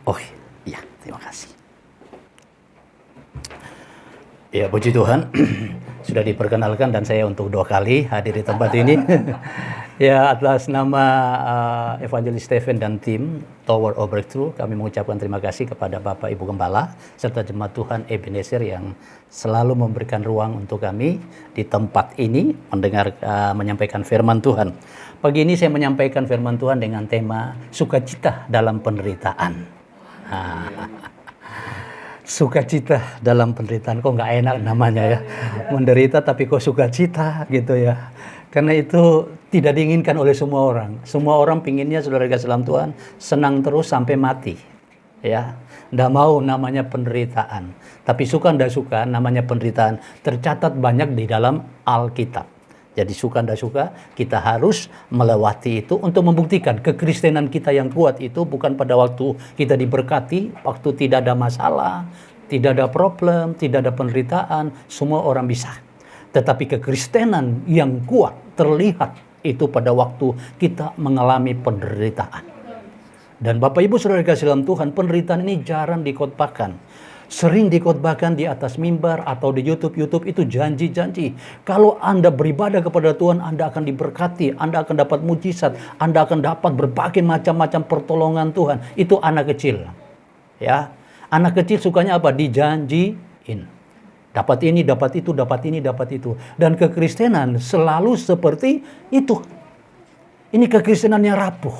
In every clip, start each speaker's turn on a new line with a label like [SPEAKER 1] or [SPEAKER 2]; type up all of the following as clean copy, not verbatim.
[SPEAKER 1] Oh iya, terima kasih. Ya, puji Tuhan, sudah diperkenalkan dan saya untuk 2 kali hadir di tempat ini. Ya, atas nama Evangelis Stephen dan tim Tower of Breakthrough, kami mengucapkan terima kasih kepada Bapak Ibu Gembala serta jemaat Tuhan Ebenezer yang selalu memberikan ruang untuk kami di tempat ini menyampaikan firman Tuhan. Pagi ini saya menyampaikan firman Tuhan dengan tema sukacita dalam penderitaan. Sukacita dalam penderitaan, kok nggak enak namanya ya, menderita tapi kok sukacita gitu ya, karena itu tidak diinginkan oleh semua orang. Semua orang pinginnya, saudara kasih dalam Tuhan, senang terus sampai mati ya, nggak mau namanya penderitaan. Tapi suka ndak suka namanya penderitaan tercatat banyak di dalam Alkitab. Jadi suka ndak suka kita harus melewati itu untuk membuktikan kekristenan kita yang kuat itu bukan pada waktu kita diberkati, waktu tidak ada masalah, tidak ada problem, tidak ada penderitaan, semua orang bisa. Tetapi kekristenan yang kuat terlihat itu pada waktu kita mengalami penderitaan. Dan Bapak Ibu Saudara kasih dalam Tuhan, penderitaan ini jarang dikhotbahkan. Sering dikhotbahkan di atas mimbar atau di YouTube itu janji-janji. Kalau Anda beribadah kepada Tuhan, Anda akan diberkati, Anda akan dapat mujizat, Anda akan dapat berbagai macam-macam pertolongan Tuhan. Itu anak kecil. Ya. Anak kecil sukanya apa? Dijanjiin. Dapat ini, dapat itu, dapat ini, dapat itu. Dan kekristenan selalu seperti itu. Ini kekristenan yang rapuh.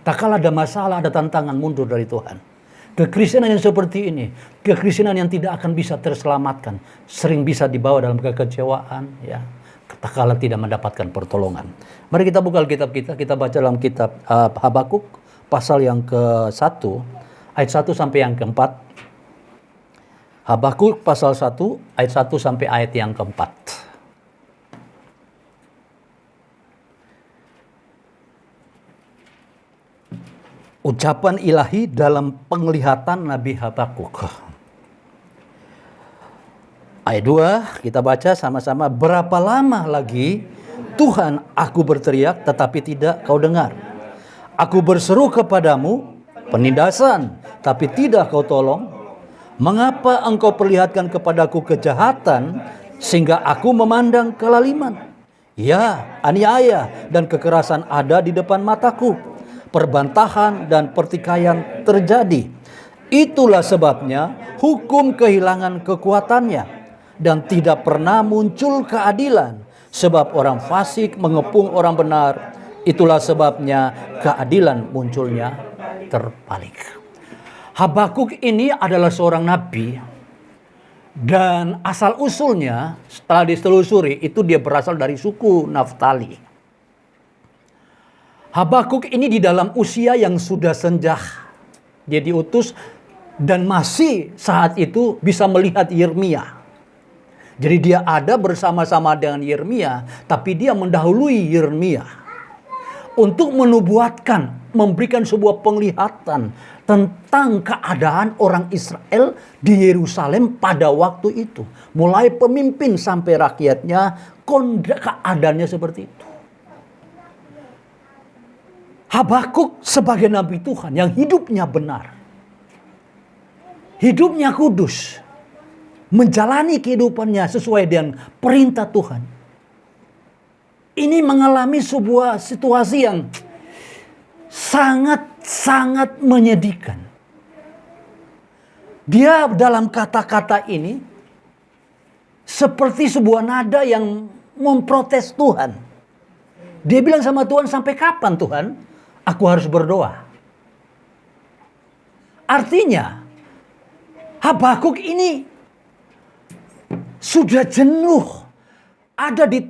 [SPEAKER 1] Tak kala ada masalah, ada tantangan, mundur dari Tuhan. Kekristenan yang seperti ini, kekristenan yang tidak akan bisa terselamatkan, sering bisa dibawa dalam kekecewaan, ya, kala tidak mendapatkan pertolongan. Mari kita buka Alkitab kita baca dalam kitab Habakuk pasal yang ke-1, ayat 1 sampai yang ke-4. Habakuk pasal 1, ayat 1 sampai ayat yang ke-4. Ucapan ilahi dalam penglihatan Nabi Habakuk. Ayat 2 kita baca sama-sama. Berapa lama lagi Tuhan aku berteriak tetapi tidak kau dengar. Aku berseru kepadamu penindasan tapi tidak kau tolong. Mengapa engkau perlihatkan kepadaku kejahatan sehingga aku memandang kelaliman? Ya, aniaya dan kekerasan ada di depan mataku. Perbantahan dan pertikaian terjadi. Itulah sebabnya hukum kehilangan kekuatannya dan tidak pernah muncul keadilan, sebab orang fasik mengepung orang benar. Itulah sebabnya keadilan munculnya terbalik. Habakuk ini adalah seorang nabi dan asal usulnya setelah ditelusuri itu dia berasal dari suku Naftali. Habakuk ini di dalam usia yang sudah senja. Dia diutus dan masih saat itu bisa melihat Yeremia. Jadi dia ada bersama-sama dengan Yeremia, tapi dia mendahului Yeremia untuk menubuatkan, memberikan sebuah penglihatan tentang keadaan orang Israel di Yerusalem pada waktu itu. Mulai pemimpin sampai rakyatnya, keadaannya seperti itu. Habakuk sebagai nabi Tuhan yang hidupnya benar, hidupnya kudus, menjalani kehidupannya sesuai dengan perintah Tuhan. Ini mengalami sebuah situasi yang sangat-sangat menyedihkan. Dia dalam kata-kata ini seperti sebuah nada yang memprotes Tuhan. Dia bilang sama Tuhan, sampai kapan Tuhan aku harus berdoa? Artinya Habakuk ini sudah jenuh, ada di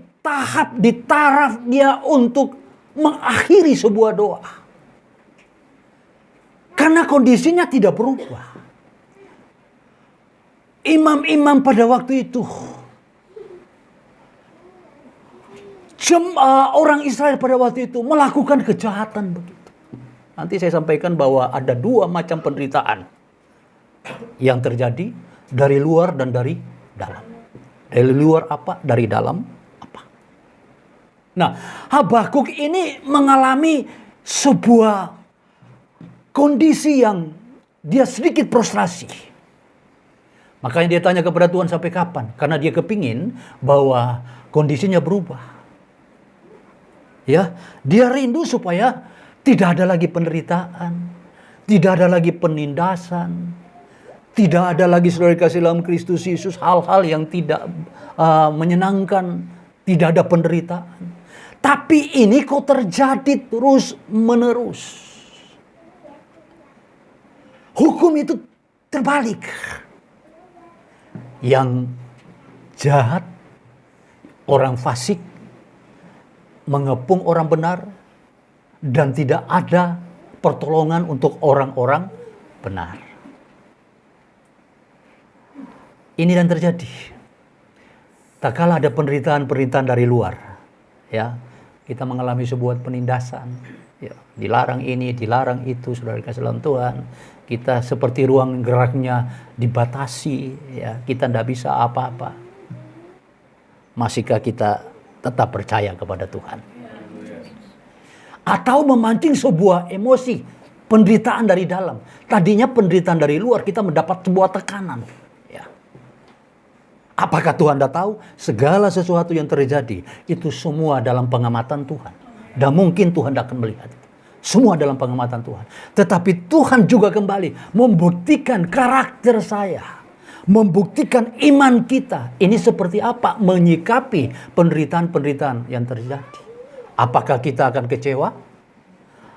[SPEAKER 1] taraf dia untuk mengakhiri sebuah doa. Karena kondisinya tidak berubah. Imam-imam pada waktu itu, orang Israel pada waktu itu melakukan kejahatan begitu. Nanti saya sampaikan bahwa ada 2 macam penderitaan yang terjadi, dari luar dan dari dalam. Dari luar apa? Dari dalam apa? Nah, Habakuk ini mengalami sebuah kondisi yang dia sedikit frustrasi. Makanya dia tanya kepada Tuhan sampai kapan? Karena dia kepingin bahwa kondisinya berubah. Ya, dia rindu supaya tidak ada lagi penderitaan, tidak ada lagi penindasan, tidak ada lagi saudara kasih dalam Kristus Yesus hal-hal yang tidak menyenangkan, tidak ada penderitaan. Tapi ini kok terjadi terus menerus. Hukum itu terbalik. Yang jahat, orang fasik, mengepung orang benar, dan tidak ada pertolongan untuk orang-orang benar. Ini yang terjadi. Tak kala ada penderitaan-penderitaan dari luar, ya, kita mengalami sebuah penindasan, ya, dilarang ini, dilarang itu, saudara kasih dalam Tuhan. Kita seperti ruang geraknya dibatasi, ya, kita tidak bisa apa-apa. Masihkah kita tetap percaya kepada Tuhan? Atau memancing sebuah emosi, penderitaan dari dalam. Tadinya penderitaan dari luar, kita mendapat sebuah tekanan. Ya. Apakah Tuhan tidak tahu? Segala sesuatu yang terjadi, itu semua dalam pengamatan Tuhan. Dan mungkin Tuhan tidak akan melihat. Semua dalam pengamatan Tuhan. Tetapi Tuhan juga kembali membuktikan karakter saya. Membuktikan iman kita. Ini seperti apa? Menyikapi penderitaan-penderitaan yang terjadi. Apakah kita akan kecewa?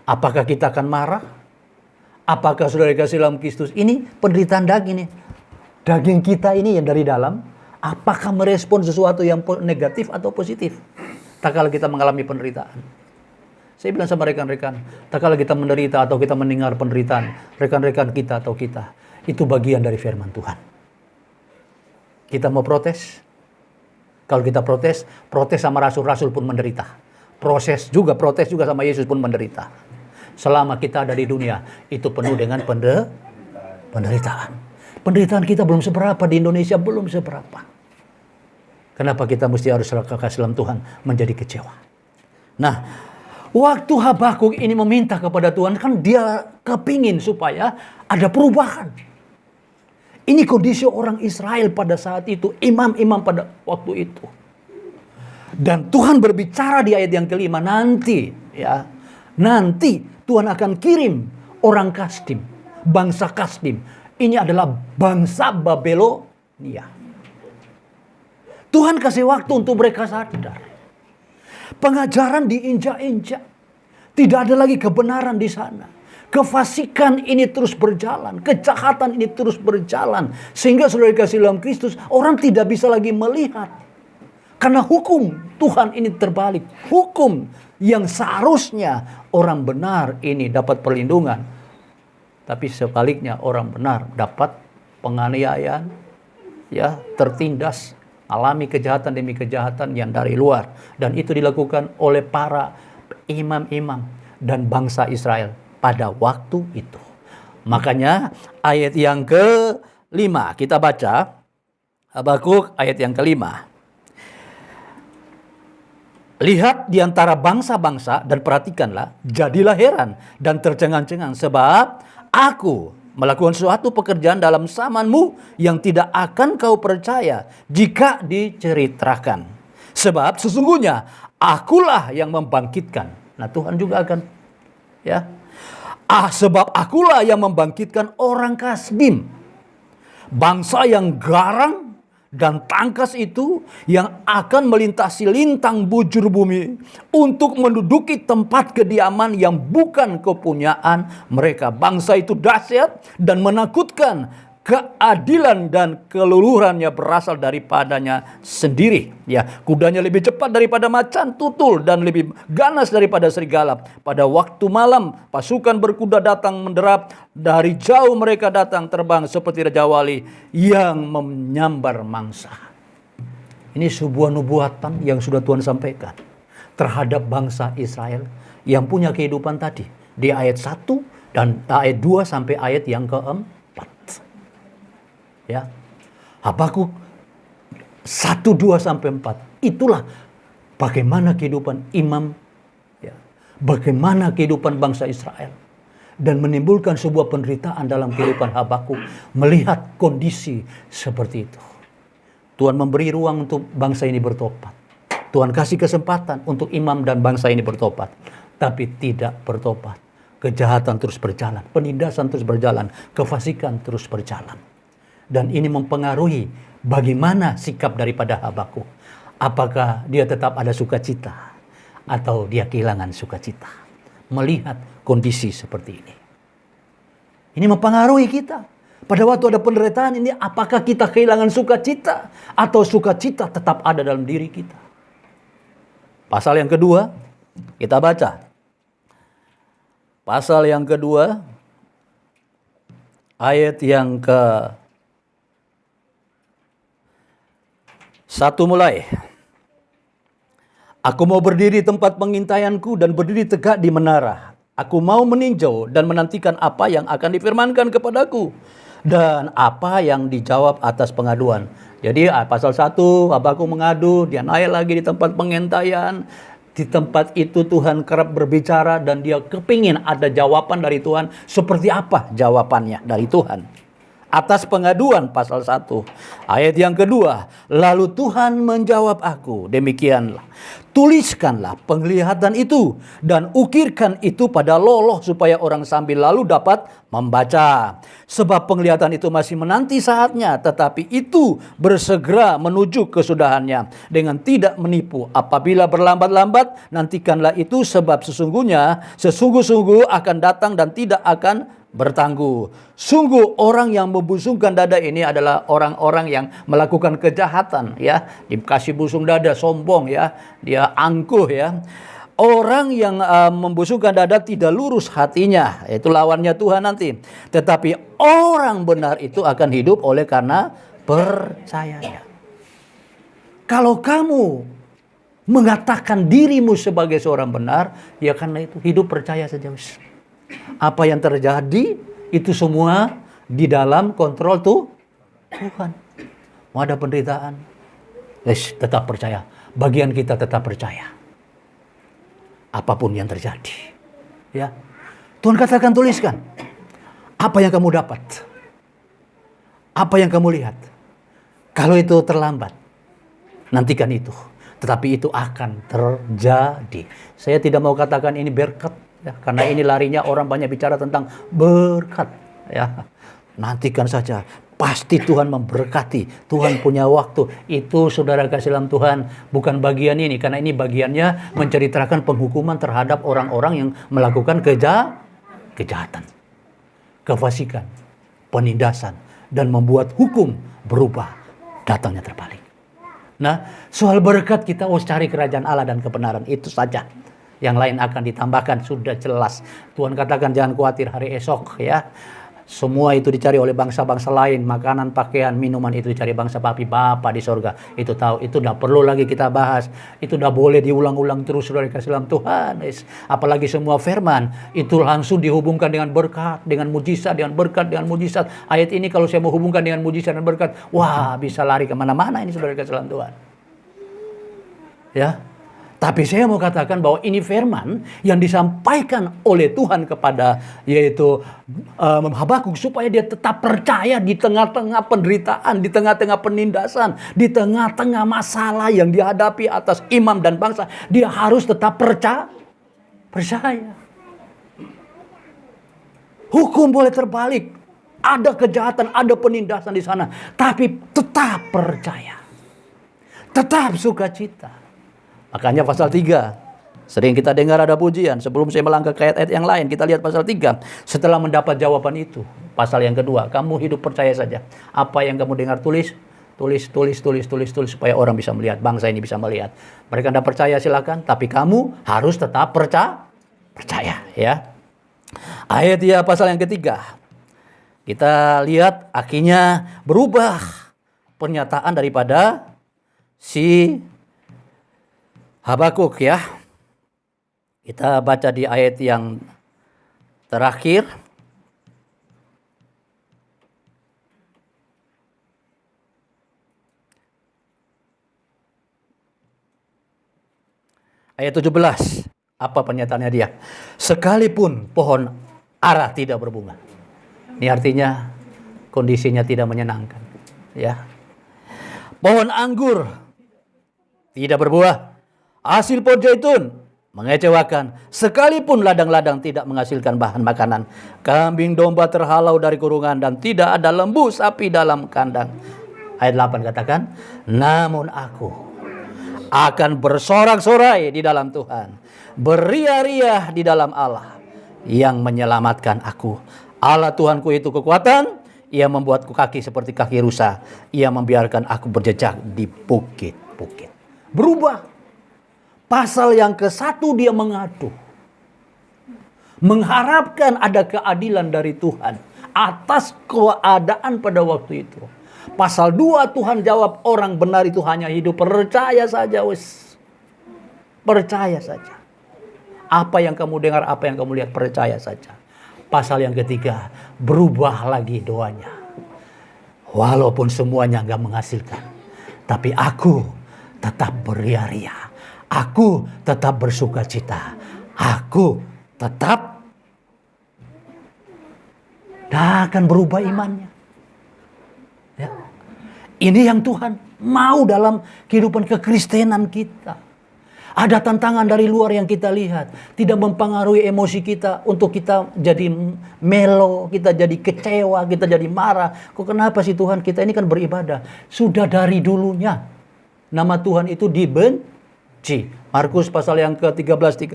[SPEAKER 1] Apakah kita akan marah? Apakah saudara kasih dalam Kristus? Ini penderitaan daging ini. Daging kita ini yang dari dalam. Apakah merespon sesuatu yang negatif atau positif? Tak kala kita mengalami penderitaan. Saya bilang sama rekan-rekan, tak kala kita menderita atau kita mendengar penderitaan, rekan-rekan kita atau kita, itu bagian dari firman Tuhan. Kita mau protes? Kalau kita protes sama rasul-rasul pun menderita. Protes juga sama Yesus pun menderita. Selama kita ada di dunia, itu penuh dengan penderitaan. Penderitaan kita belum seberapa, di Indonesia belum seberapa. Kenapa kita mesti harus kasih dalam Tuhan menjadi kecewa? Nah, waktu Habakuk ini meminta kepada Tuhan, kan dia kepingin supaya ada perubahan. Ini kondisi orang Israel pada saat itu, imam-imam pada waktu itu. Dan Tuhan berbicara di ayat yang kelima, nanti Tuhan akan kirim orang Kasdim, bangsa Kasdim. Ini adalah bangsa Babelonia. Tuhan kasih waktu untuk mereka sadar. Pengajaran diinjak-injak. Tidak ada lagi kebenaran di sana. Kefasikan ini terus berjalan. Kejahatan ini terus berjalan. Sehingga saudara kasih dalam Kristus, orang tidak bisa lagi melihat. Karena hukum Tuhan ini terbalik. Hukum yang seharusnya orang benar ini dapat perlindungan. Tapi sebaliknya orang benar dapat penganiayaan, ya, tertindas, alami kejahatan demi kejahatan yang dari luar. Dan itu dilakukan oleh para imam-imam dan bangsa Israel pada waktu itu. Makanya ayat yang kelima kita baca, Habakuk ayat yang kelima. Lihat di antara bangsa-bangsa dan perhatikanlah, jadilah heran dan tercengang-cengang sebab aku melakukan suatu pekerjaan dalam zamanmu yang tidak akan kau percaya jika diceritakan. Sebab sesungguhnya akulah yang membangkitkan. Nah, Tuhan juga akan, ya. Sebab akulah yang membangkitkan orang Kasdim. Bangsa yang garang dan tangkas itu yang akan melintasi lintang bujur bumi untuk menduduki tempat kediaman yang bukan kepunyaan mereka. Bangsa itu dahsyat dan menakutkan. Keadilan dan keluluhannya berasal daripadanya sendiri. Ya, kudanya lebih cepat daripada macan tutul dan lebih ganas daripada serigala. Pada waktu malam pasukan berkuda datang menderap, dari jauh mereka datang terbang seperti raja wali yang menyambar mangsa. Ini sebuah nubuatan yang sudah Tuhan sampaikan terhadap bangsa Israel yang punya kehidupan tadi di ayat 1 dan ayat 2 sampai ayat yang ke-4. Ya, Habakuk 1, 2 sampai 4. Itulah bagaimana kehidupan imam, ya, bagaimana kehidupan bangsa Israel. dan menimbulkan sebuah penderitaan dalam kehidupan Habakuk melihat kondisi seperti itu. Tuhan memberi ruang untuk bangsa ini bertobat. Tuhan kasih kesempatan untuk imam dan bangsa ini bertobat, tapi tidak bertobat. Kejahatan terus berjalan, penindasan terus berjalan, kefasikan terus berjalan. Dan ini mempengaruhi bagaimana sikap daripada Habakuk. Apakah dia tetap ada sukacita atau dia kehilangan sukacita melihat kondisi seperti ini. Ini mempengaruhi kita. Pada waktu ada penderitaan ini, apakah kita kehilangan sukacita atau sukacita tetap ada dalam diri kita? Pasal yang kedua, kita baca. Pasal yang kedua, ayat yang ke-1 mulai. Aku mau berdiri di tempat pengintaianku dan berdiri tegak di menara. Aku mau meninjau dan menantikan apa yang akan difirmankan kepadaku dan apa yang dijawab atas pengaduan. Jadi pasal 1, Habakuk mengadu, dia naik lagi di tempat pengintaian. Di tempat itu Tuhan kerap berbicara dan dia kepingin ada jawaban dari Tuhan. Seperti apa jawabannya dari Tuhan? Atas pengaduan pasal 1. Ayat yang kedua. Lalu Tuhan menjawab aku, demikianlah. Tuliskanlah penglihatan itu dan ukirkan itu pada loloh supaya orang sambil lalu dapat membaca. Sebab penglihatan itu masih menanti saatnya, tetapi itu bersegera menuju kesudahannya dengan tidak menipu. Apabila berlambat-lambat, nantikanlah itu sebab sesungguh-sungguh akan datang dan tidak akan bertangguh. Sungguh orang yang membusungkan dada ini adalah orang-orang yang melakukan kejahatan, ya. Dikasih busung dada, sombong, ya. Dia angkuh, ya. Orang yang membusungkan dada tidak lurus hatinya, itu lawannya Tuhan nanti. Tetapi orang benar itu akan hidup oleh karena percayanya. Kalau kamu mengatakan dirimu sebagai seorang benar, ya karena itu hidup percaya saja. Apa yang terjadi itu semua di dalam kontrol Tuhan. Mau ada penderitaan, tetap percaya. Bagian kita tetap percaya. Apapun yang terjadi, ya. Tuhan katakan, tuliskan apa yang kamu dapat, apa yang kamu lihat. Kalau itu terlambat, nantikan itu. Tetapi itu akan terjadi. Saya tidak mau katakan ini berkat, ya, karena ini larinya orang banyak bicara tentang berkat, ya. Nantikan saja, pasti Tuhan memberkati. Tuhan punya waktu. Itu saudara kasih dalam Tuhan, bukan bagian ini, karena ini bagiannya menceritakan penghukuman terhadap orang-orang yang melakukan kejahatan, kefasikan, penindasan, dan membuat hukum berubah, datangnya terbalik. Nah, soal berkat kita cari kerajaan Allah dan kebenaran, itu saja. Yang lain akan ditambahkan, sudah jelas. Tuhan katakan jangan khawatir hari esok, ya. Semua itu dicari oleh bangsa-bangsa lain. Makanan, pakaian, minuman itu dicari bangsa papi Bapa di sorga. Itu tahu, itu udah perlu lagi kita bahas. Itu udah boleh diulang-ulang terus saudara kasih dalam Tuhan. Apalagi semua firman itu langsung dihubungkan dengan berkat, dengan mujizat, dengan berkat, dengan mujizat. Ayat ini kalau saya mau hubungkan dengan mujizat dan berkat, wah bisa lari kemana-mana ini saudara kasih dalam Tuhan. Ya. Tapi saya mau katakan bahwa ini firman yang disampaikan oleh Tuhan kepada yaitu Habakuk supaya dia tetap percaya di tengah-tengah penderitaan, di tengah-tengah penindasan, di tengah-tengah masalah yang dihadapi atas imam dan bangsa. Dia harus tetap percaya. Hukum boleh terbalik, ada kejahatan, ada penindasan di sana, tapi tetap percaya, tetap sukacita. Makanya pasal 3, sering kita dengar ada pujian. Sebelum saya melangkah ke ayat-ayat yang lain, kita lihat pasal 3. Setelah mendapat jawaban itu, pasal yang kedua, kamu hidup percaya saja. Apa yang kamu dengar tulis supaya orang bisa melihat, bangsa ini bisa melihat. Mereka tidak percaya silakan, tapi kamu harus tetap percaya, ya. Ayat ya pasal yang ketiga. Kita lihat akhirnya berubah pernyataan daripada si Habakuk, ya. Kita baca di ayat yang terakhir. Ayat 17. Apa pernyataannya dia? Sekalipun pohon arah tidak berbunga. Ini artinya kondisinya tidak menyenangkan. Ya. Pohon anggur tidak berbuah. Hasil pohon zaitun mengecewakan. Sekalipun ladang-ladang tidak menghasilkan bahan makanan. Kambing domba terhalau dari kurungan dan tidak ada lembu sapi dalam kandang. Ayat 8 katakan, namun aku akan bersorak-sorai di dalam Tuhan. Beria-ria di dalam Allah yang menyelamatkan aku. Allah Tuhanku itu kekuatan. Ia membuatku kaki seperti kaki rusa. Ia membiarkan aku berjejak di bukit-bukit. Berubah. Pasal yang ke-1 dia mengadu. Mengharapkan ada keadilan dari Tuhan atas keadaan pada waktu itu. Pasal 2 Tuhan jawab, orang benar itu hanya hidup percaya saja. Percaya saja. Apa yang kamu dengar, apa yang kamu lihat, percaya saja. Pasal yang ketiga, berubah lagi doanya. Walaupun semuanya gak menghasilkan, tapi aku tetap beria-ria. Aku tetap bersuka cita. Aku tetap akan berubah imannya. Ya. Ini yang Tuhan mau dalam kehidupan kekristenan kita. Ada tantangan dari luar yang kita lihat. Tidak mempengaruhi emosi kita untuk kita jadi melo, kita jadi kecewa, kita jadi marah. Kok kenapa sih Tuhan, kita ini kan beribadah. Sudah dari dulunya nama Tuhan itu dibenci. Markus pasal yang ke-13.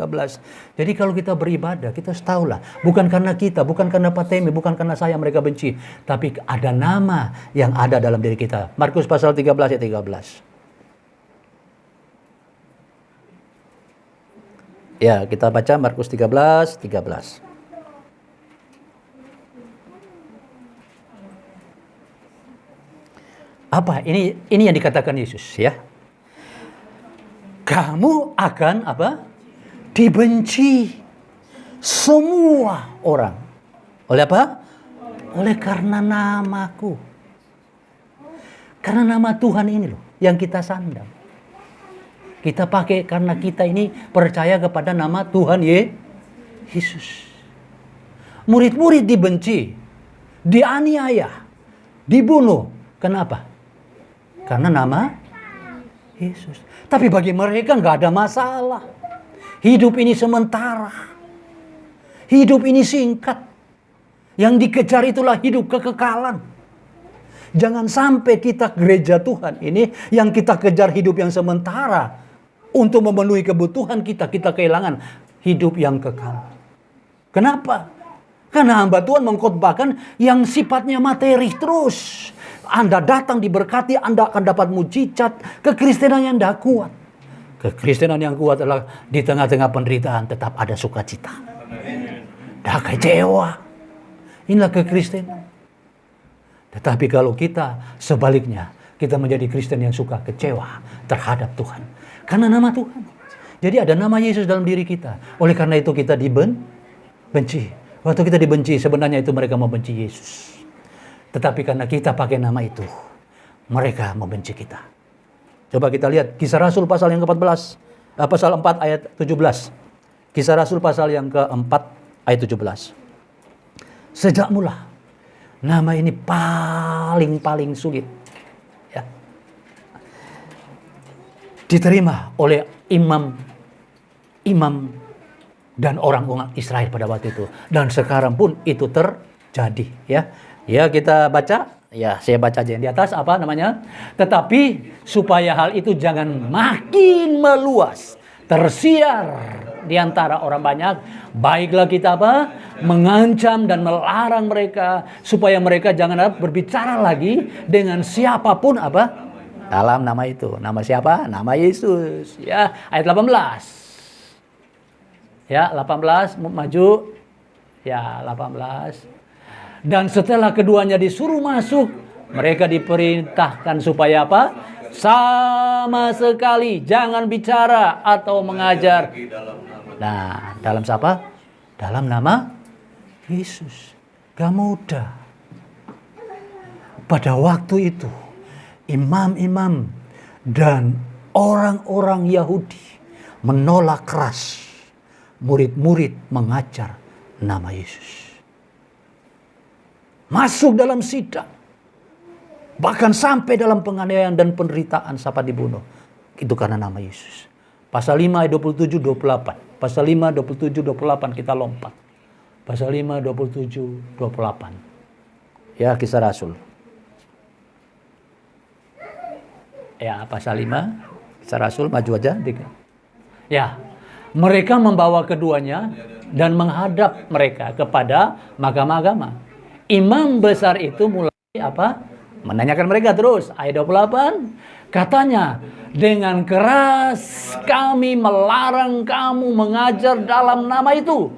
[SPEAKER 1] Jadi kalau kita beribadah, kita harus tahulah. Bukan karena kita, bukan karena Pak Temi, bukan karena saya mereka benci. Tapi ada nama yang ada dalam diri kita. Markus pasal 13 ayat 13. Ya, kita baca Markus 13. Apa? Ini yang dikatakan Yesus, ya. Kamu akan apa? Dibenci semua orang. Oleh apa? Oleh karena namaku. Karena nama Tuhan ini loh yang kita sandang. Kita pakai karena kita ini percaya kepada nama Tuhan Yesus. Murid-murid dibenci, dianiaya, dibunuh. Kenapa? Karena nama Yesus. Tapi bagi mereka nggak ada masalah. Hidup ini sementara. Hidup ini singkat. Yang dikejar itulah hidup kekekalan. Jangan sampai kita gereja Tuhan ini yang kita kejar hidup yang sementara. Untuk memenuhi kebutuhan kita kehilangan hidup yang kekal. Kenapa? Karena hamba Tuhan mengkhotbahkan yang sifatnya materi terus. Anda datang diberkati, Anda akan dapat mujizat. Kekristenan yang tidak kuat. Kekristenan yang kuat adalah di tengah-tengah penderitaan tetap ada sukacita. Tidak kecewa. Inilah kekristenan. Tetapi kalau kita sebaliknya, kita menjadi Kristen yang suka kecewa terhadap Tuhan. Karena nama Tuhan. Jadi ada nama Yesus dalam diri kita. Oleh karena itu kita dibenci. Waktu kita dibenci, sebenarnya itu mereka membenci Yesus. Tetapi karena kita pakai nama itu, mereka membenci kita. Coba kita lihat Kisah Rasul pasal yang ke-14. Pasal 4 ayat 17. Kisah Rasul pasal yang ke-4 ayat 17. Sejak mula, nama ini paling sulit. Ya. Diterima oleh imam dan orang Israel pada waktu itu. Dan sekarang pun itu terjadi. Ya, kita baca. Ya, saya baca aja yang di atas apa namanya. Tetapi supaya hal itu jangan makin meluas, tersiar di antara orang banyak, baiklah kita apa? Mengancam dan melarang mereka supaya mereka jangan berbicara lagi dengan siapapun apa? Dalam nama itu. Nama siapa? Nama Yesus. Ya, ayat 18. Ya, 18 maju. Ya, 18. Dan setelah keduanya disuruh masuk, mereka diperintahkan supaya apa? Sama sekali jangan bicara atau mengajar. Nah, dalam siapa? Dalam nama Yesus. Gak mudah. Pada waktu itu, imam-imam dan orang-orang Yahudi menolak keras murid-murid mengajar nama Yesus. masuk dalam sidang, bahkan sampai dalam penganiayaan dan penderitaan sampai dibunuh. Itu karena nama Yesus. Pasal 5 ayat 27 28. Pasal 5 27 28 kita lompat. Pasal 5 27 28. Ya, Kisah Rasul. Ya, pasal 5 Kisah Rasul, maju aja. Ya, mereka membawa keduanya dan menghadap mereka kepada mahkamah agama. Imam besar itu mulai apa? Menanyakan mereka terus. Ayat 28, katanya, dengan keras kami melarang kamu mengajar dalam nama itu.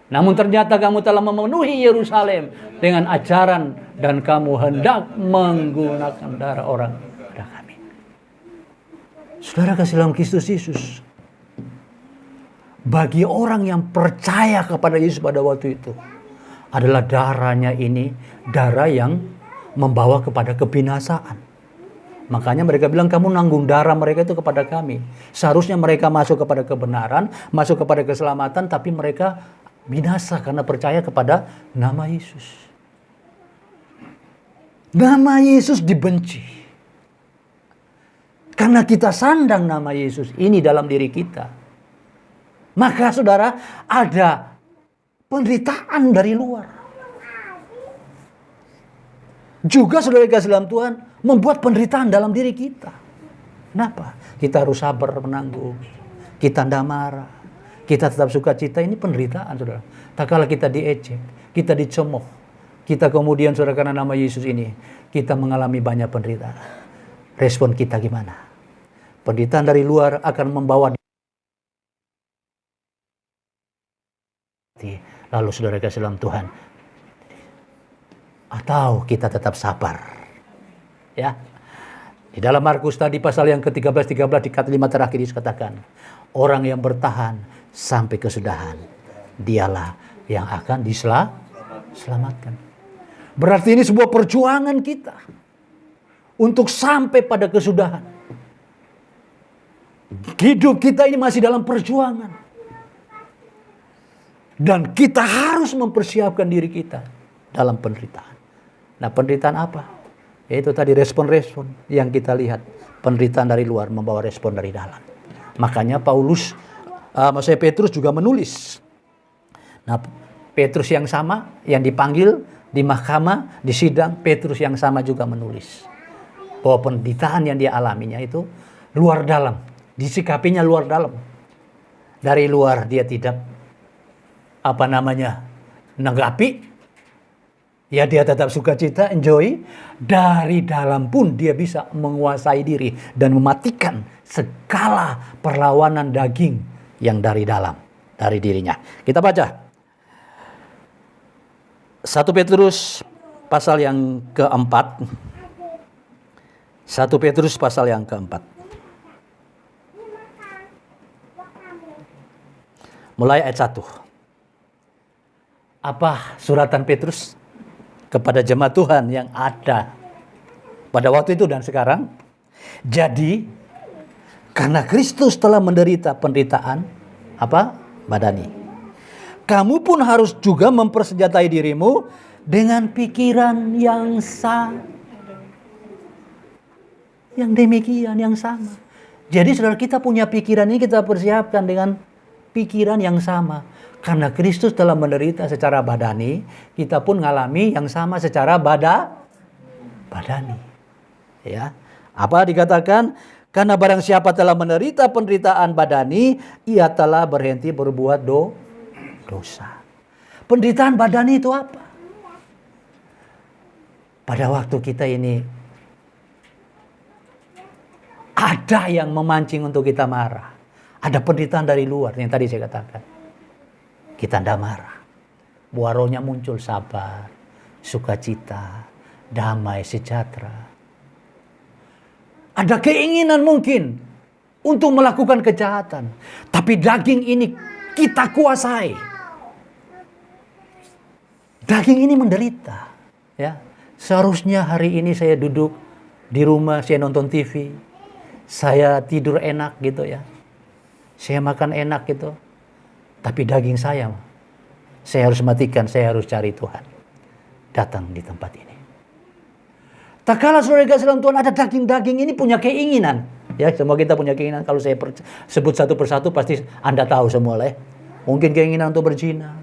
[SPEAKER 1] Namun ternyata kamu telah memenuhi Yerusalem dengan ajaran dan kamu hendak menggunakan darah orang pada kami. Saudara kasih dalam Kristus Yesus, bagi orang yang percaya kepada Yesus pada waktu itu, adalah darahnya ini darah yang membawa kepada kebinasaan. Makanya mereka bilang, kamu nanggung darah mereka itu kepada kami. Seharusnya mereka masuk kepada kebenaran, masuk kepada keselamatan, tapi mereka binasa karena percaya kepada nama Yesus. Nama Yesus dibenci. Karena kita sandang nama Yesus ini dalam diri kita. Maka saudara, ada penderitaan dari luar. Juga saudara kasih dalam Tuhan, membuat penderitaan dalam diri kita. Kenapa? Kita harus sabar menanggung. Kita tidak marah. Kita tetap sukacita. Ini penderitaan, saudara. Tak kala kita diejek, kita dicemooh, kita kemudian saudara karena nama Yesus ini, kita mengalami banyak penderitaan. Respon kita gimana? Penderitaan dari luar akan membawa lalu saudara kasih dalam Tuhan, atau kita tetap sabar. Ya. Di dalam Markus tadi pasal yang ke-13 di kata 5 terakhir dikatakan, orang yang bertahan sampai kesudahan, dialah yang akan diselamatkan. Berarti ini sebuah perjuangan kita untuk sampai pada kesudahan. Hidup kita ini masih dalam perjuangan. Dan kita harus mempersiapkan diri kita dalam penderitaan. Nah, penderitaan apa? Yaitu tadi respon-respon yang kita lihat. Penderitaan dari luar membawa respon dari dalam. Makanya Petrus juga menulis. Nah, Petrus yang sama yang dipanggil di mahkamah, di sidang, Petrus yang sama juga menulis bahwa penderitaan yang dia alaminya itu luar dalam, disikapinya luar dalam. Dari luar dia tidak menanggapi, ya dia tetap sukacita, enjoy. Dari dalam pun dia bisa menguasai diri dan mematikan segala perlawanan daging yang dari dalam, dari dirinya. Kita baca 1 Petrus pasal yang keempat. 1 Petrus pasal yang keempat. Mulai ayat 1. Apa suratan Petrus kepada jemaat Tuhan yang ada pada waktu itu dan sekarang? Jadi, karena Kristus telah menderita penderitaan badani, kamu pun harus juga mempersenjatai dirimu dengan pikiran yang demikian, yang sama. Jadi saudara, kita punya pikiran ini kita persiapkan dengan pikiran yang sama. Karena Kristus telah menderita secara badani, kita pun mengalami yang sama secara badani. Ya. Apa dikatakan? Karena barang siapa telah menderita penderitaan badani, ia telah berhenti berbuat dosa. Penderitaan badani itu apa? Pada waktu kita ini ada yang memancing untuk kita marah. Ada penderitaan dari luar yang tadi saya katakan. Kita tidak marah. Buah rohnya muncul sabar, sukacita, damai, sejahtera. Ada keinginan mungkin untuk melakukan kejahatan. Tapi daging ini kita kuasai. Daging ini menderita. Ya. Seharusnya hari ini saya duduk di rumah, saya nonton TV. Saya tidur enak gitu ya. Saya makan enak gitu. Tapi daging saya harus matikan, saya harus cari Tuhan. datang di tempat ini. Tak kala saudara kasih dalam Tuhan ada daging-daging ini punya keinginan. Ya, semua kita punya keinginan. Kalau saya sebut satu persatu pasti Anda tahu semua lah. Mungkin keinginan untuk berzina.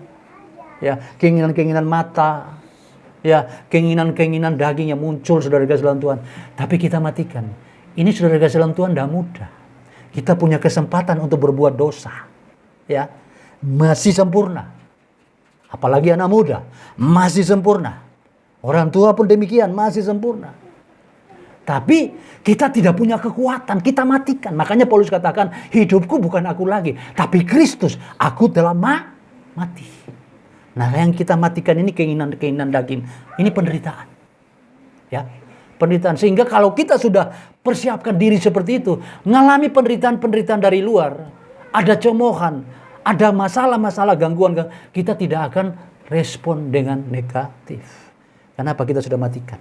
[SPEAKER 1] Ya, keinginan-keinginan mata. Ya, keinginan-keinginan daging yang muncul saudara kasih dalam Tuhan. Tapi kita matikan. Ini saudara kasih dalam Tuhan tidak mudah. Kita punya kesempatan untuk berbuat dosa. Ya, masih sempurna. Apalagi anak muda, masih sempurna. Orang tua pun demikian, masih sempurna. Tapi kita tidak punya kekuatan, kita matikan. Makanya Paulus katakan, hidupku bukan aku lagi, tapi Kristus, aku telah mati. Nah, yang kita matikan ini keinginan-keinginan daging. Ini penderitaan. Ya, penderitaan. Sehingga kalau kita sudah persiapkan diri seperti itu, mengalami penderitaan-penderitaan dari luar, ada cemoohan, ada masalah-masalah, gangguan, kita tidak akan respon dengan negatif. Kenapa? Kita sudah matikan.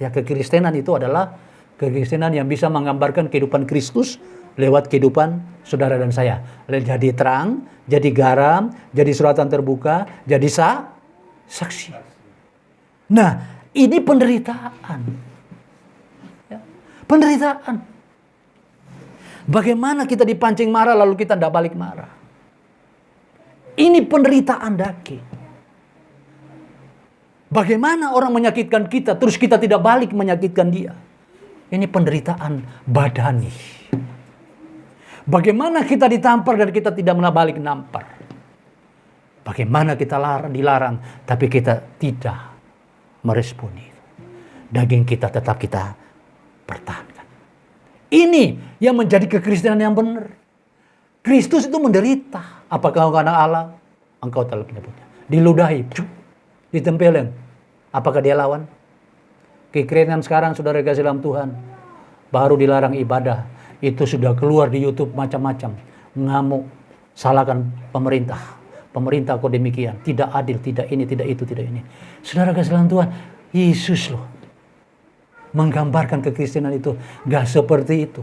[SPEAKER 1] Ya, kekristenan itu adalah kekristenan yang bisa menggambarkan kehidupan Kristus lewat kehidupan saudara dan saya. Jadi terang, jadi garam, jadi suratan terbuka, jadi saksi. Nah, ini penderitaan. Ya, penderitaan. Bagaimana kita dipancing marah lalu kita tidak balik marah? Ini penderitaan daging. Bagaimana orang menyakitkan kita, terus kita tidak balik menyakitkan dia. Ini penderitaan badani. Bagaimana kita ditampar dan kita tidak balik nampar. Bagaimana kita dilarang, tapi kita tidak meresponi. Daging kita tetap kita pertahankan. Ini yang menjadi kekristenan yang benar. Kristus itu menderita. Apakah engkau anak Allah? Engkau telah menyebutnya. Diludahi, ditempelin. Apakah dia lawan? Kekristenan sekarang saudara kasih dalam Tuhan, baru dilarang ibadah, itu sudah keluar di YouTube macam-macam, ngamuk, salahkan pemerintah. Pemerintah kok demikian, tidak adil, tidak ini, tidak itu, tidak ini. Saudara kasih dalam Tuhan, Yesus loh menggambarkan kekristenan itu, gak seperti itu.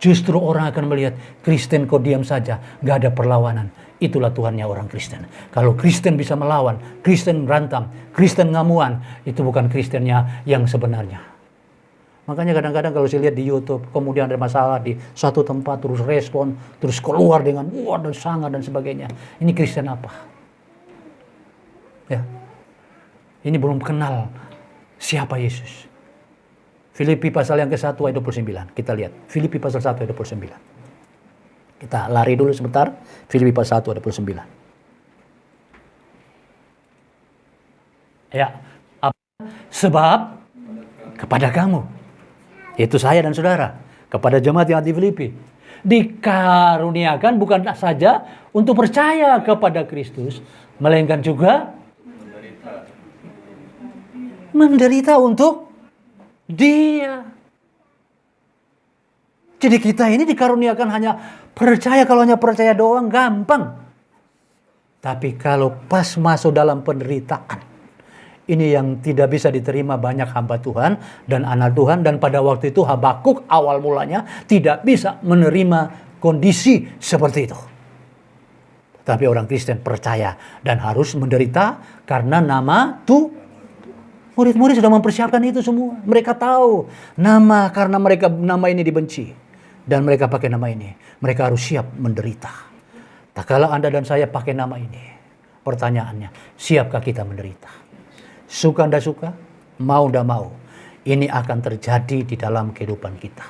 [SPEAKER 1] Justru orang akan melihat Kristen kok diam saja, gak ada perlawanan. Itulah Tuhannya orang Kristen. Kalau Kristen bisa melawan, Kristen berantam, Kristen ngamuan, itu bukan Kristennya yang sebenarnya. Makanya kadang-kadang kalau saya lihat di YouTube, kemudian ada masalah di satu tempat, terus respon, terus keluar dengan wah dan sangat dan sebagainya. Ini Kristen apa? Ya, ini belum kenal siapa Yesus. Filipi pasal yang ke-1 ayat 29. Kita lihat. Filipi pasal 1 ayat 29. Kita lari dulu sebentar. Filipi pasal 1 ayat 29. Ya. Sebab kepada kamu, yaitu saya dan saudara, kepada jemaat yang di Filipi, dikaruniakan bukan saja untuk percaya kepada Kristus, melainkan juga menderita untuk Dia. Jadi kita ini dikaruniakan hanya percaya. Kalau hanya percaya doang gampang. Tapi kalau pas masuk dalam penderitaan, ini yang tidak bisa diterima banyak hamba Tuhan dan anak Tuhan. Dan pada waktu itu Habakuk awal mulanya tidak bisa menerima kondisi seperti itu. Tapi orang Kristen percaya dan harus menderita karena nama Tuhan. Murid-murid sudah mempersiapkan itu semua. Mereka tahu nama, karena mereka nama ini dibenci. Dan mereka pakai nama ini. Mereka harus siap menderita. Tak kala Anda dan saya pakai nama ini. Pertanyaannya, siapkah kita menderita? Suka ndak suka, mau ndak mau. Ini akan terjadi di dalam kehidupan kita.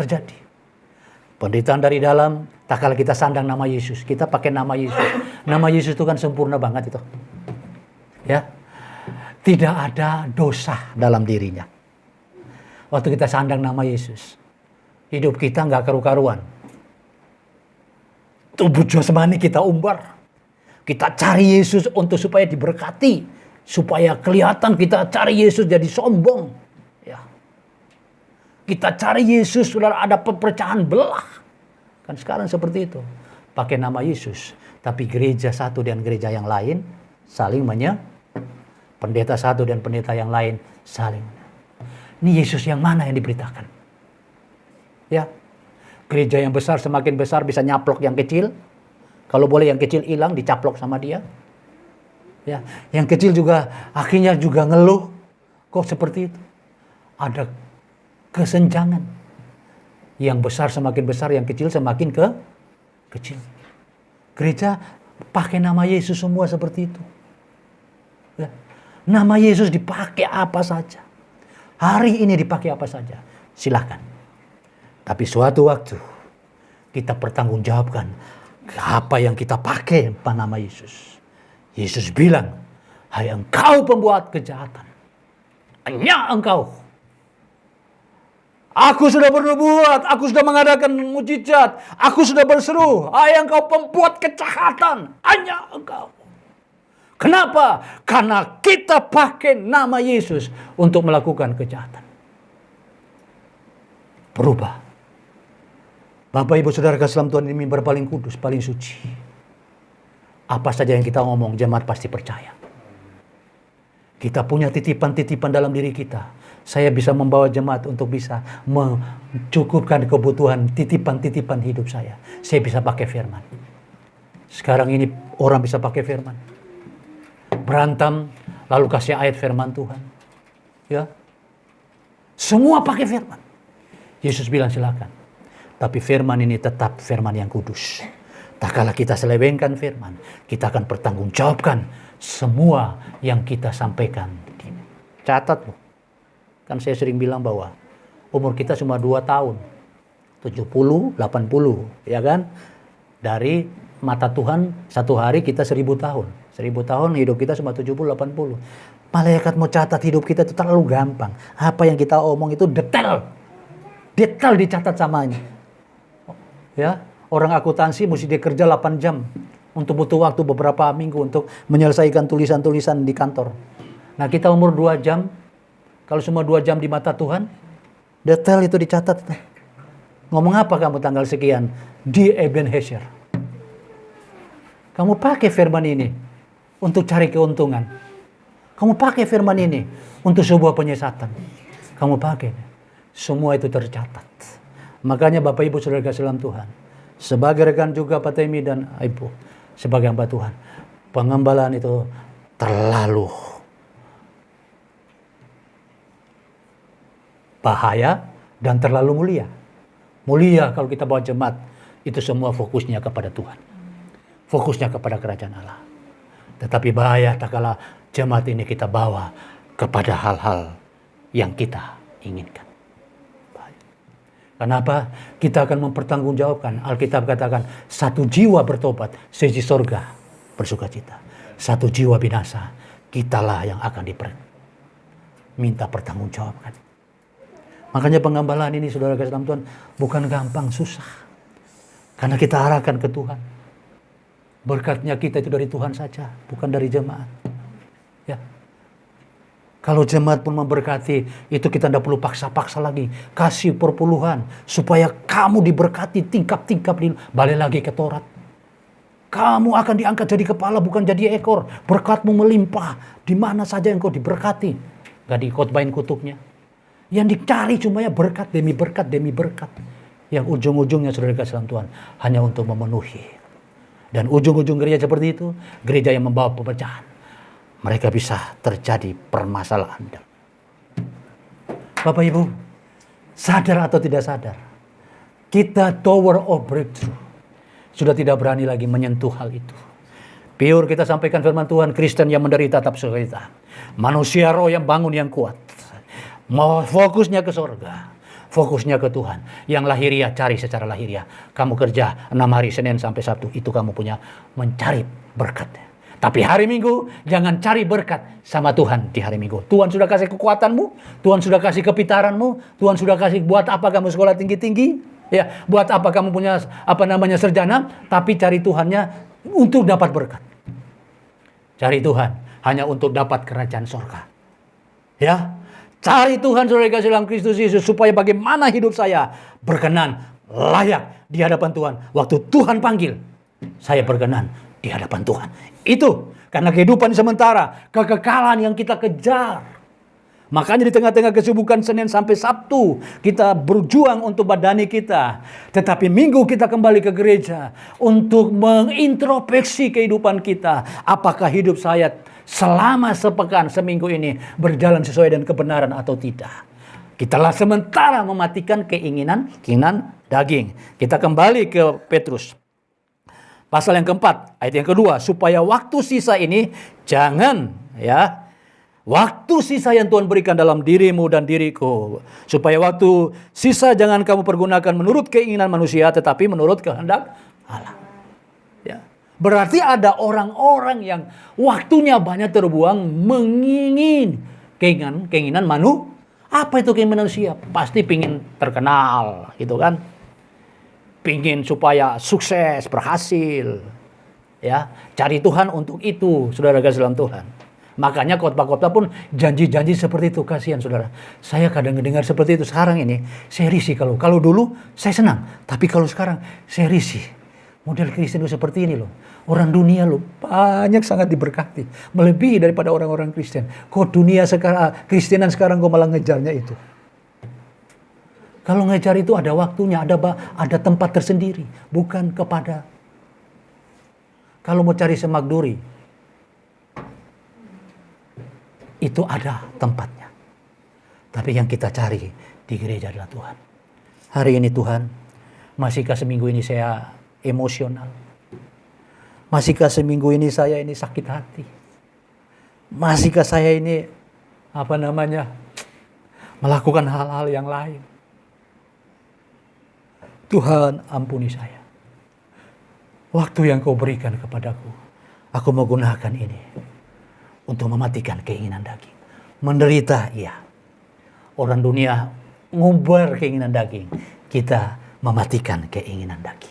[SPEAKER 1] Terjadi. Penderitaan dari dalam, tak kala kita sandang nama Yesus. Kita pakai nama Yesus. Nama Yesus itu kan sempurna banget itu. Ya. Tidak ada dosa dalam dirinya. Waktu kita sandang nama Yesus, hidup kita nggak karu-karuan. Tubuh jasmani kita umbar. Kita cari Yesus untuk supaya diberkati. Supaya kelihatan kita cari Yesus jadi sombong. Ya. Kita cari Yesus, saudara, ada pepecahan belah. Kan sekarang seperti itu. Pakai nama Yesus. Tapi gereja satu dan gereja yang lain saling pendeta satu dan pendeta yang lain saling. Ini Yesus yang mana yang diberitakan? Ya. Gereja yang besar semakin besar bisa nyaplok yang kecil. Kalau boleh yang kecil hilang, dicaplok sama dia. Ya, yang kecil juga akhirnya juga ngeluh. Kok seperti itu? Ada kesenjangan. Yang besar semakin besar, yang kecil semakin kecil. Gereja pakai nama Yesus semua seperti itu. Ya. Nama Yesus dipakai apa saja. Hari ini dipakai apa saja. Silakan. Tapi suatu waktu kita pertanggungjawabkan apa yang kita pakai nama Yesus. Yesus bilang, hai engkau pembuat kejahatan. Hanya engkau. Aku sudah bernubuat, aku sudah mengadakan mujizat, aku sudah berseru, hai engkau pembuat kejahatan. Hanya engkau. Kenapa? Karena kita pakai nama Yesus untuk melakukan kejahatan. Berubah. Bapak Ibu Saudara kasih dalam Tuhan, ini mimbar paling kudus, paling suci. Apa saja yang kita ngomong, jemaat pasti percaya. Kita punya titipan-titipan dalam diri kita. Saya bisa membawa jemaat untuk bisa mencukupkan kebutuhan titipan-titipan hidup saya. Saya bisa pakai firman. Sekarang ini orang bisa pakai firman. Berantem, lalu kasih ayat firman Tuhan. Ya, semua pakai firman. Yesus bilang silakan. Tapi firman ini tetap firman yang kudus. Tak kala kita selewengkan firman, kita akan pertanggungjawabkan semua yang kita sampaikan. Catat loh. Kan saya sering bilang bahwa umur kita cuma 2 tahun. 70, 80, ya kan? Dari mata Tuhan, satu hari kita 1000 tahun. 1000 tahun hidup kita cuma 70, 80. Malaikat mau catat hidup kita itu terlalu gampang. Apa yang kita omong itu detail. Detail dicatat samanya. Ya, orang akuntansi mesti dia kerja 8 jam. Untuk butuh waktu beberapa minggu untuk menyelesaikan tulisan-tulisan di kantor. Nah kita umur 2 jam. Kalau cuma 2 jam di mata Tuhan, detail itu dicatat. Ngomong apa kamu tanggal sekian? Di Ebenezer. Kamu pakai firman ini untuk cari keuntungan. Kamu pakai firman ini untuk sebuah penyesatan. Kamu pakai. Semua itu tercatat. Makanya Bapak Ibu Saudara kasih dalam Tuhan. Sebagai rekan juga Pak Temi dan Ibu. Sebagai hamba Tuhan. Pengembalaan itu terlalu bahaya dan terlalu mulia. Mulia kalau kita bawa jemaat. Itu semua fokusnya kepada Tuhan. Fokusnya kepada kerajaan Allah. Tetapi bahaya tak kala jemaat ini kita bawa kepada hal-hal yang kita inginkan. Kenapa? Kita akan mempertanggungjawabkan. Alkitab katakan, 1 jiwa bertobat, sejati sorga bersukacita. 1 jiwa binasa, kitalah yang akan minta pertanggungjawabkan. Makanya pengembalaan ini, saudara kasih dalam Tuhan, bukan gampang, susah. Karena kita arahkan ke Tuhan. Berkatnya kita itu dari Tuhan saja, bukan dari jemaat. Ya. Kalau jemaat pun memberkati, itu kita tidak perlu paksa-paksa lagi. Kasih perpuluhan, supaya kamu diberkati tingkap-tingkap. Balik lagi ke Taurat. Kamu akan diangkat jadi kepala, bukan jadi ekor. Berkatmu melimpah, di mana saja engkau diberkati. Gak dikotbahin kutuknya. Yang dicari cuma ya berkat demi berkat demi berkat. Yang ujung-ujungnya saudara kasih dalam Tuhan, hanya untuk memenuhi. Dan ujung-ujung gereja seperti itu, gereja yang membawa pepecahan. Mereka bisa terjadi permasalahan. Bapak Ibu, sadar atau tidak sadar, kita tower of breakthrough. Sudah tidak berani lagi menyentuh hal itu. Pure kita sampaikan firman Tuhan, Kristen yang menderita tetap sukacita. Manusia roh yang bangun yang kuat. Mau fokusnya ke sorga. Fokusnya ke Tuhan. Yang lahiriah cari secara lahiriah. Kamu kerja 6 hari Senin sampai Sabtu. Itu kamu punya mencari berkat. Tapi hari Minggu, jangan cari berkat sama Tuhan di hari Minggu. Tuhan sudah kasih kekuatanmu, Tuhan sudah kasih kepintaranmu, Tuhan sudah kasih buat apa kamu sekolah tinggi-tinggi, ya, buat apa kamu punya sarjana, tapi cari Tuhannya untuk dapat berkat. Cari Tuhan hanya untuk dapat kerajaan sorga. Ya, cari Tuhan saudara kasih dalam Kristus Yesus supaya bagaimana hidup saya berkenan, layak di hadapan Tuhan. Waktu Tuhan panggil, saya berkenan di hadapan Tuhan. Itu karena kehidupan sementara, kekekalan yang kita kejar. Makanya di tengah-tengah kesibukan Senin sampai Sabtu, kita berjuang untuk badani kita. Tetapi Minggu kita kembali ke gereja untuk mengintrospeksi kehidupan kita. Apakah hidup saya selama sepekan, seminggu ini berjalan sesuai dengan kebenaran atau tidak. Kita lah sementara mematikan keinginan daging. Kita kembali ke Petrus. Pasal yang keempat, ayat yang kedua, supaya waktu sisa ini jangan, ya, waktu sisa yang Tuhan berikan dalam dirimu dan diriku, supaya waktu sisa jangan kamu pergunakan menurut keinginan manusia, tetapi menurut kehendak Allah. Ya. Berarti ada orang-orang yang waktunya banyak terbuang mengingin keinginan manusia. Apa itu keinginan manusia? Pasti pingin terkenal, gitu kan? Pingin supaya sukses, berhasil. Ya, cari Tuhan untuk itu, saudara kasih dalam Tuhan. Makanya khotbah-khotbah pun janji-janji seperti itu. Kasihan saudara. Saya kadang mendengar seperti itu. Sekarang ini saya risih. Kalau dulu saya senang. Tapi kalau sekarang saya risih. Model Kristen itu seperti ini loh. Orang dunia loh banyak sangat diberkati. Melebihi daripada orang-orang Kristen. Kok dunia sekarang, Kristenan sekarang kok malah ngejarnya itu. Kalau ngejar itu ada waktunya, ada tempat tersendiri. Bukan kepada. Kalau mau cari semak duri, itu ada tempatnya. Tapi yang kita cari di gereja adalah Tuhan. Hari ini Tuhan, masihkah seminggu ini saya emosional? Masihkah seminggu ini saya ini sakit hati? Masihkah saya ini melakukan hal-hal yang lain? Tuhan, ampuni saya. Waktu yang kau berikan kepadaku, aku menggunakan ini untuk mematikan keinginan daging. Menderita, iya. Orang dunia ngumbar keinginan daging. Kita mematikan keinginan daging.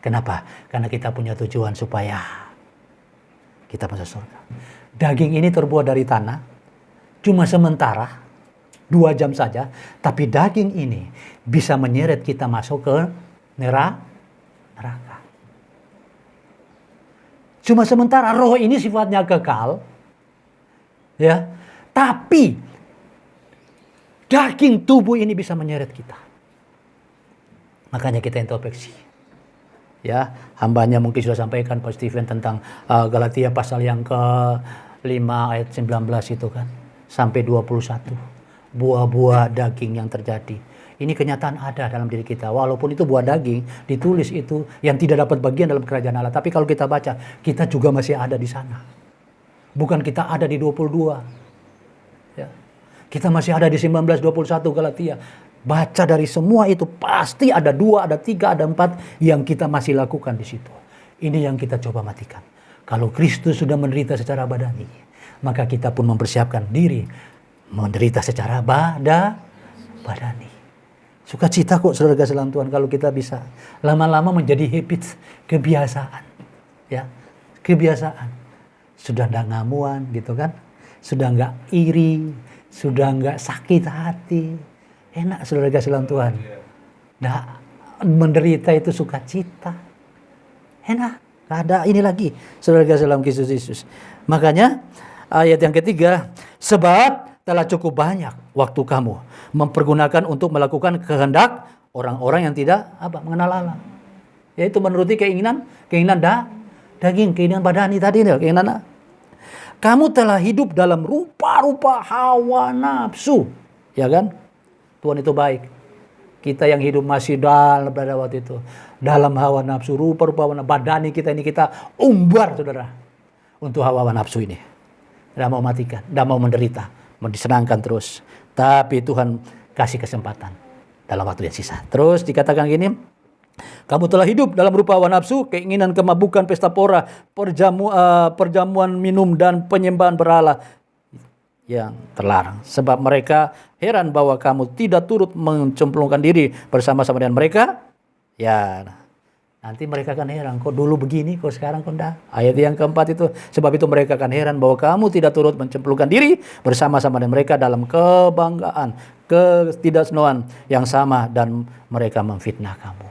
[SPEAKER 1] Kenapa? Karena kita punya tujuan supaya kita masuk surga. Daging ini terbuat dari tanah. Cuma sementara. 2 jam saja. Tapi daging ini bisa menyeret kita masuk ke neraka. Cuma sementara. Roh ini sifatnya kekal. Ya, tapi daging tubuh ini bisa menyeret kita. Makanya kita introspeksi. Ya, hambanya mungkin sudah sampaikan Pak Steven tentang Galatia pasal yang ke-5 ayat 19 itu kan. Sampai 21. Buah-buah daging yang terjadi. Ini kenyataan ada dalam diri kita. Walaupun itu buah daging, ditulis itu yang tidak dapat bagian dalam kerajaan Allah. Tapi kalau kita baca, kita juga masih ada di sana. Bukan kita ada di 22. Ya. Kita masih ada di 19:21 Galatia. Baca dari semua itu pasti ada 2, ada 3, ada 4 yang kita masih lakukan di situ. Ini yang kita coba matikan. Kalau Kristus sudah menderita secara badani, maka kita pun mempersiapkan diri menderita secara badani. Sukacita kok saudara kasih dalam Tuhan kalau kita bisa lama-lama menjadi habit, kebiasaan. Ya, kebiasaan. Sudah enggak ngamuan gitu kan. Sudah enggak iri, sudah enggak sakit hati. Enak saudara kasih dalam Tuhan. Nah, menderita itu sukacita. Enak. Gak ada ini lagi. Saudara kasih dalam Kristus Yesus. Makanya ayat yang ketiga. Sebab telah cukup banyak waktu kamu mempergunakan untuk melakukan kehendak orang-orang yang tidak mengenal Allah. Yaitu menuruti keinginan daging, keinginan badani tadi. Keinginan. Kamu telah hidup dalam rupa-rupa hawa nafsu. Ya kan? Tuhan itu baik. Kita yang hidup masih pada waktu itu. Dalam hawa nafsu, rupa-rupa badani kita ini kita umbar saudara. Untuk hawa nafsu ini. Tidak mau matikan, tidak mau menderita. Mau disenangkan terus. Tapi Tuhan kasih kesempatan. Dalam waktu yang sisa. Terus dikatakan gini. Kamu telah hidup dalam rupa hawa nafsu, keinginan kemabukan, pesta pora, perjamuan minum, dan penyembahan berhala yang terlarang. Sebab mereka heran bahwa kamu tidak turut mencemplungkan diri bersama-sama dengan mereka. Ya, nanti mereka akan heran. Kok dulu begini, kok sekarang kok enggak. Ayat yang keempat itu. Sebab itu mereka akan heran bahwa kamu tidak turut mencemplungkan diri bersama-sama dengan mereka dalam kebanggaan, ketidaksenuan yang sama, dan mereka memfitnah kamu.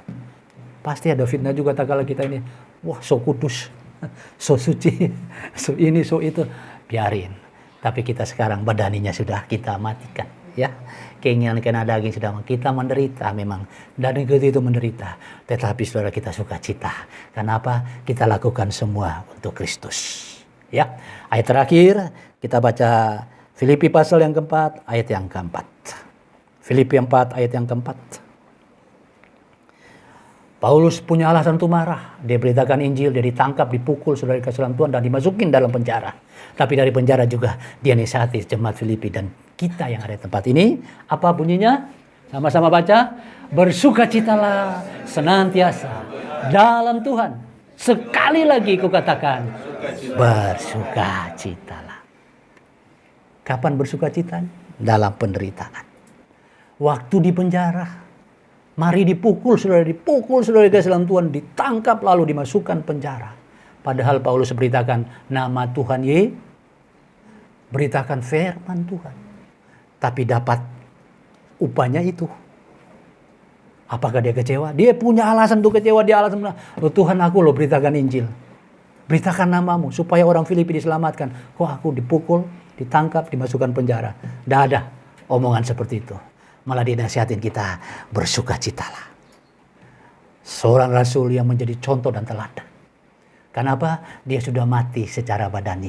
[SPEAKER 1] Pasti ada fitnah juga tak kala kita ini. Wah, so kudus, so suci, so ini, so itu. Biarin. Tapi kita sekarang badaninya sudah kita matikan, ya. Keinginan kena daging sudah kita menderita memang. Dan itu menderita. Tetapi saudara kita sukacita. Kenapa? Kita lakukan semua untuk Kristus. Ya, ayat terakhir kita baca Filipi pasal yang keempat, ayat yang keempat. Filipi 4 ayat yang keempat. Paulus punya alasan untuk marah. Dia beritakan Injil, dia ditangkap, dipukul, saudara kasih dalam Tuhan, dan dimasukin dalam penjara. Tapi dari penjara juga dia nasihati jemaat Filipi dan kita yang ada di tempat ini. Apa bunyinya? Sama-sama baca. Bersukacitalah senantiasa dalam Tuhan. Sekali lagi kukatakan, bersukacitalah. Kapan bersukacita? Dalam penderitaan. Waktu di penjara. Mari dipukul saudara kasih dalam Tuhan, ditangkap lalu dimasukkan penjara. Padahal Paulus beritakan nama Tuhan beritakan firman Tuhan. Tapi dapat upahnya itu. Apakah dia kecewa? Dia punya alasan untuk kecewa. Dia alasan, Tuhan aku loh beritakan Injil. Beritakan namamu supaya orang Filipi diselamatkan. Kok aku dipukul, ditangkap, dimasukkan penjara. Tidak ada omongan seperti itu. Malah dinasihatin kita, bersukacitalah. Seorang rasul yang menjadi contoh dan teladan. Kenapa? Dia sudah mati secara badani.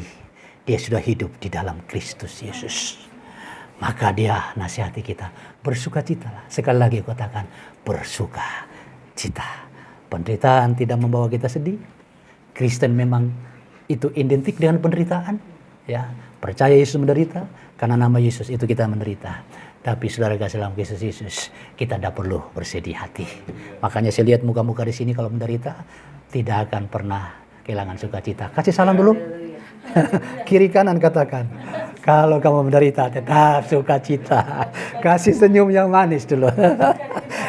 [SPEAKER 1] Dia sudah hidup di dalam Kristus Yesus. Maka dia nasihati kita, bersukacitalah. Sekali lagi aku katakan, bersukacita. Penderitaan tidak membawa kita sedih. Kristen memang itu identik dengan penderitaan. Ya, percaya Yesus menderita, karena nama Yesus itu kita menderita. Tapi saudara kasih dalam Kristus Yesus, kita tidak perlu bersedih hati. Makanya saya lihat muka-muka di sini kalau menderita, tidak akan pernah kehilangan sukacita. Kasih salam dulu. Kiri kanan katakan, kalau kamu menderita tetap sukacita. Kasih senyum yang manis dulu.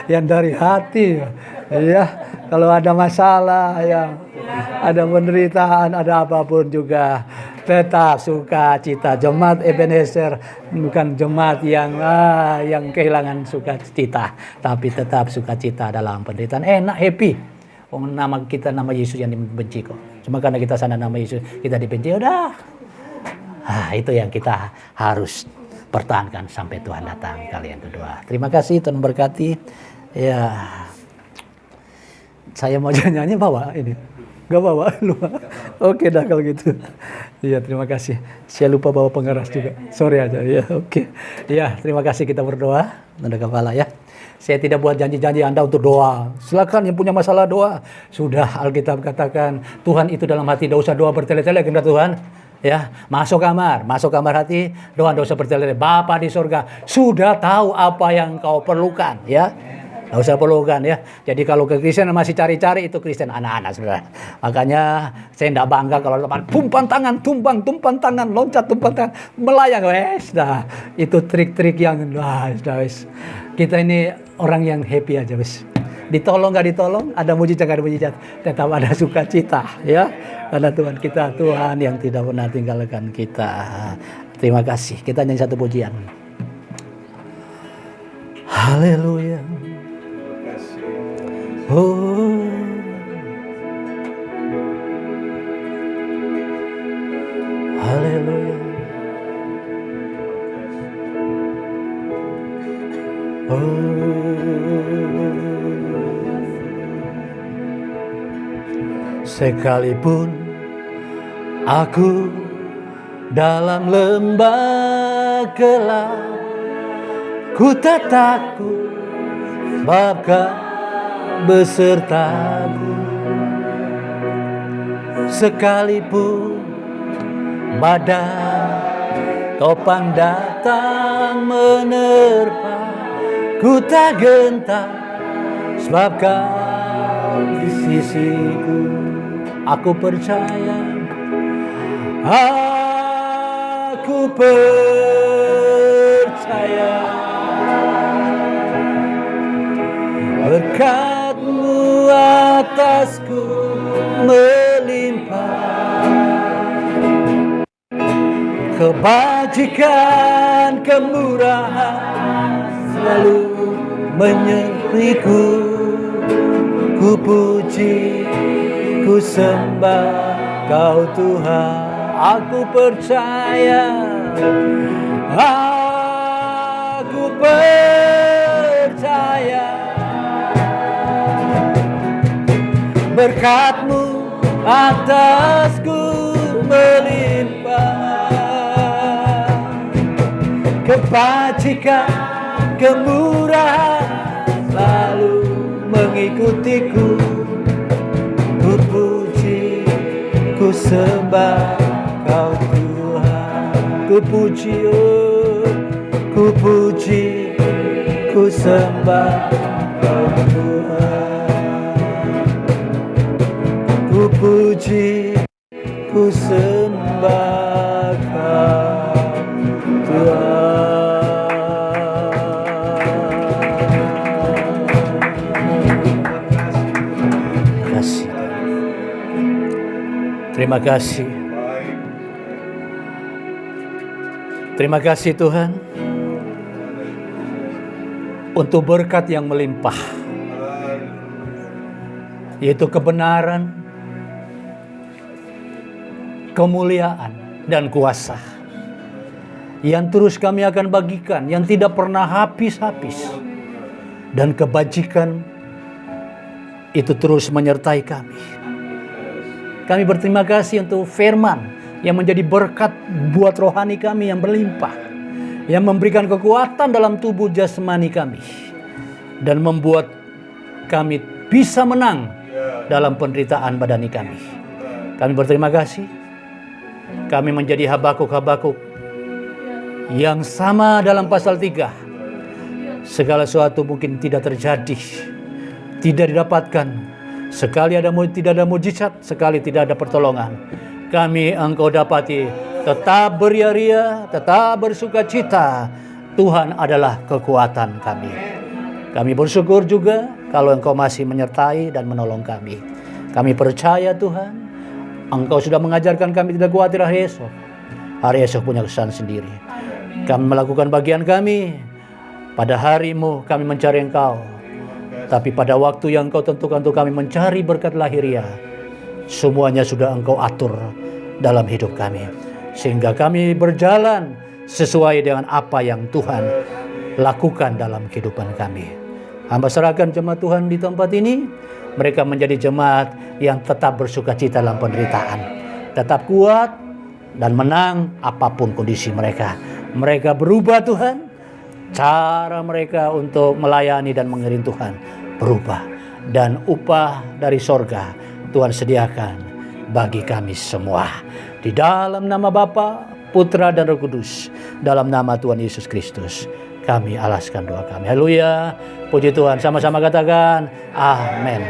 [SPEAKER 1] Yang dari hati. Ya, kalau ada masalah, ya, ada penderitaan, ada apapun juga, tetap sukacita. Jemaat Ebenezer bukan jemaat yang kehilangan sukacita, tapi tetap sukacita dalam penderitaan. Enak, happy. Nama kita nama Yesus yang dibenci kok. Cuma karena kita sana nama Yesus kita dibenci, udah. Itu yang kita harus pertahankan sampai Tuhan datang. Kalian berdoa. Terima kasih, Tuhan berkati. Ya, saya mau nyanyi bawa ini. Gak bawa, lupa. Oke dah kalau gitu. Iya, terima kasih. Saya lupa bawa pengeras juga. Sorry aja. Ya, oke. Ya, terima kasih, kita berdoa. Tanda kepala ya. Saya tidak buat janji-janji Anda untuk doa. Silakan yang punya masalah doa. Sudah Alkitab katakan, Tuhan itu dalam hati, tidak usah doa bertele-tele kepada Tuhan. Ya, masuk kamar hati, doa tidak usah bertele-tele. Bapa di surga sudah tahu apa yang kau perlukan, ya. Nggak usah perlukan ya. Jadi kalau ke Kristen masih cari-cari, itu Kristen anak-anak saudara. Makanya saya tidak bangga kalau lepas tumpang tangan, loncat tumpang tangan, melayang wes. Dah itu trik-trik yang wes. Kita ini orang yang happy aja wes. Ditolong nggak ditolong, ada mujizat nggak ada mujizat, tetap ada sukacita ya. Karena Tuhan kita Tuhan yang tidak pernah tinggalkan kita. Terima kasih. Kita nyanyi satu pujian. Haleluya. Oh, haleluya. Sekalipun aku dalam lembah gelap, ku tak takut, sebab Kau besertaku. Sekalipun badai topang datang menerpa, ku tak gentar, sebab Kau di sisiku. Aku percaya, aku percaya, berkat-Mu atasku melimpah, kebajikan kemurahan selalu menyertai-Ku. Ku puji, ku sembah Kau Tuhan. Aku percaya, aku percaya, berkat-Mu atasku melimpah, kebajikan, kemurahan lalu mengikutiku. Ku puji, ku sembah Kau Tuhan. Ku puji, ku puji, ku sembah Kau Tuhan. Ku puji, ku sembah Kau Tuhan. Terima kasih. Terima kasih Tuhan untuk berkat yang melimpah, yaitu kebenaran, kemuliaan, dan kuasa yang terus kami akan bagikan, yang tidak pernah habis-habis. Dan kebajikan itu terus menyertai kami. Kami berterima kasih untuk firman yang menjadi berkat buat rohani kami yang berlimpah, yang memberikan kekuatan dalam tubuh jasmani kami, dan membuat kami bisa menang dalam penderitaan badani kami. Kami berterima kasih. Kami menjadi Habakuk yang sama dalam pasal 3. Segala sesuatu mungkin tidak terjadi, tidak didapatkan. Sekali tidak ada mujizat, sekali tidak ada pertolongan. Kami Engkau dapati tetap beria-ria, tetap bersuka cita. Tuhan adalah kekuatan kami. Kami bersyukur juga kalau Engkau masih menyertai dan menolong kami. Kami percaya Tuhan, Engkau sudah mengajarkan kami tidak khawatir hari esok. Hari esok punya kesan sendiri. Kami melakukan bagian kami. Pada harimu kami mencari Engkau. Tapi pada waktu yang Engkau tentukan untuk kami mencari berkat lahiriah, semuanya sudah Engkau atur dalam hidup kami. Sehingga kami berjalan sesuai dengan apa yang Tuhan lakukan dalam kehidupan kami. Hamba serahkan jemaat Tuhan di tempat ini. Mereka menjadi jemaat yang tetap bersuka cita dalam penderitaan. Tetap kuat dan menang apapun kondisi mereka. Mereka berubah Tuhan. Cara mereka untuk melayani dan mengiring Tuhan berubah. Dan upah dari sorga Tuhan sediakan bagi kami semua. Di dalam nama Bapa, Putra dan Roh Kudus. Dalam nama Tuhan Yesus Kristus. Kami alaskan doa kami. Haleluya. Puji Tuhan. Sama-sama katakan amin.